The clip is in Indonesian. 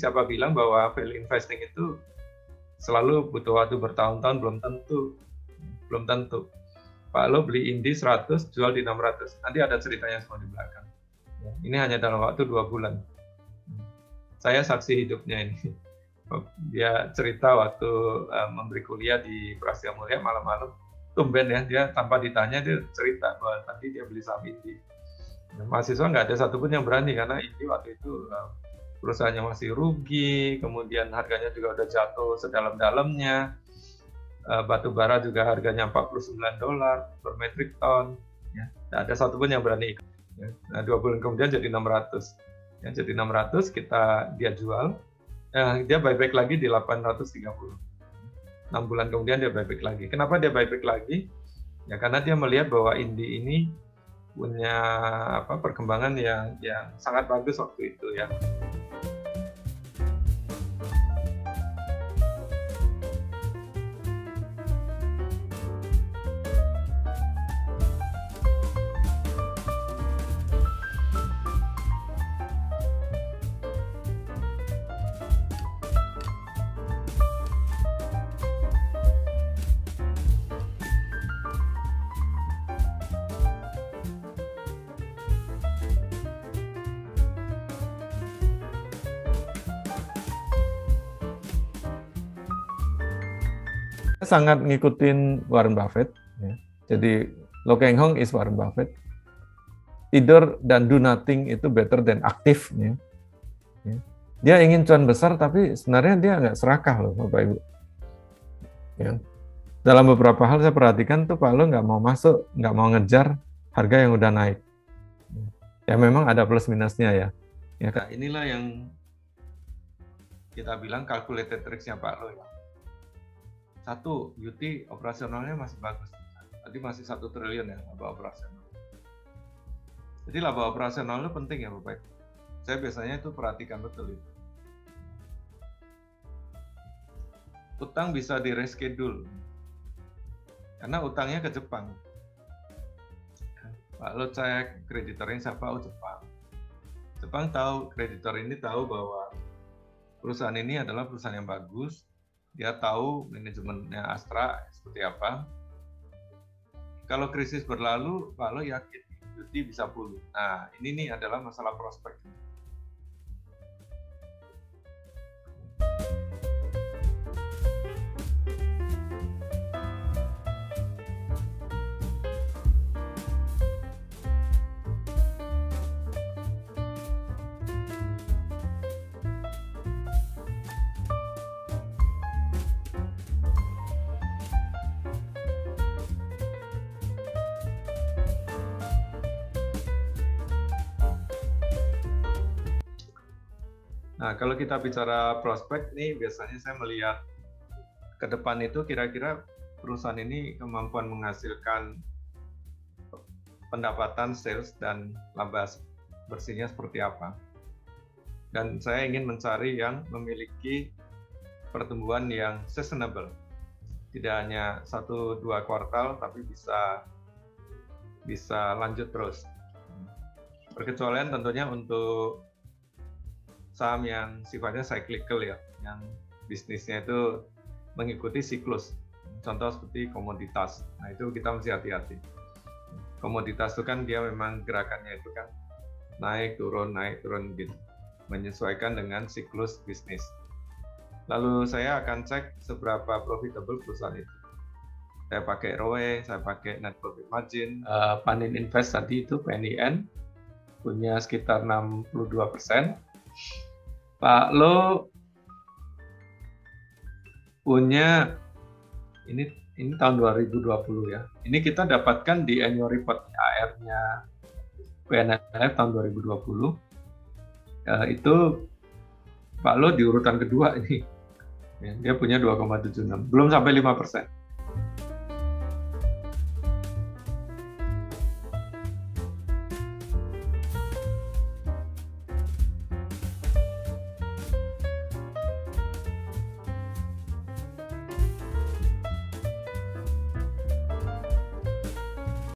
siapa bilang bahwa value investing itu selalu butuh waktu bertahun-tahun? Belum tentu. Belum tentu. Pak Lo beli Indi 100, jual di 600. Nanti ada ceritanya semua di belakang. Ini hanya dalam waktu 2 bulan. Saya saksi hidupnya ini. Dia cerita waktu memberi kuliah di Prasetya Mulia malam-malam. Tumben ya, dia tanpa ditanya dia cerita bahwa tadi dia beli saham Indi. Mahasiswa nggak ada satupun yang berani karena Indi waktu itu perusahaannya masih rugi, kemudian harganya juga udah jatuh sedalam-dalamnya. Batu bara juga harganya $49 per metric ton. Ya. Nggak ada satupun yang berani ikut. Ya. Nah, 2 bulan kemudian jadi 600. Ya, jadi 600 dia jual. Dia buyback lagi di 830. 6 bulan kemudian dia buyback lagi. Kenapa dia buyback lagi? Ya karena dia melihat bahwa Indi ini punya perkembangan yang sangat bagus waktu itu ya. Sangat ngikutin Warren Buffett. Ya. Jadi Lo Keng Hong is Warren Buffett. Tidur dan do nothing itu better than aktif. Ya. Ya. Dia ingin cuan besar, tapi sebenarnya dia nggak serakah loh, Bapak Ibu. Ya. Dalam beberapa hal saya perhatikan tuh Pak Lo nggak mau masuk, nggak mau ngejar harga yang udah naik. Ya memang ada plus minusnya ya. Ya Kak, inilah yang kita bilang calculated risk-nya Pak Lo ya. Satu, UT operasionalnya masih bagus. Tadi masih 1 triliun ya laba operasional. Jadi laba operasional itu penting ya Bapak. Saya biasanya itu perhatikan betul itu. Utang bisa di reschedule. Karena utangnya ke Jepang. Pak Lo cek kreditornya siapa? Oh Jepang. Jepang tahu, kreditor ini tahu bahwa perusahaan ini adalah perusahaan yang bagus. Dia tahu manajemennya Astra seperti apa. Kalau krisis berlalu, Pak Lo yakin UT bisa pulih. Nah, ini nih adalah masalah prospek. Nah, kalau kita bicara prospek nih, biasanya saya melihat ke depan itu kira-kira perusahaan ini kemampuan menghasilkan pendapatan sales dan laba bersihnya seperti apa. Dan saya ingin mencari yang memiliki pertumbuhan yang sustainable. Tidak hanya 1-2 kuartal, tapi bisa lanjut terus. Perkecualian tentunya untuk saham yang sifatnya cyclical ya, yang bisnisnya itu mengikuti siklus. Contoh seperti komoditas. Nah, itu kita mesti hati-hati. Komoditas itu kan dia memang gerakannya itu kan naik turun gitu. Menyesuaikan dengan siklus bisnis. Lalu saya akan cek seberapa profitable perusahaan itu. Saya pakai ROE, saya pakai net profit margin. Panin Invest tadi itu PNIN punya sekitar 62%. Pak Lo punya ini tahun 2020 ya. Ini kita dapatkan di annual report AR-nya PNLF tahun 2020. Itu Pak Lo di urutan kedua ini. Dia punya 2,76, belum sampai 5%.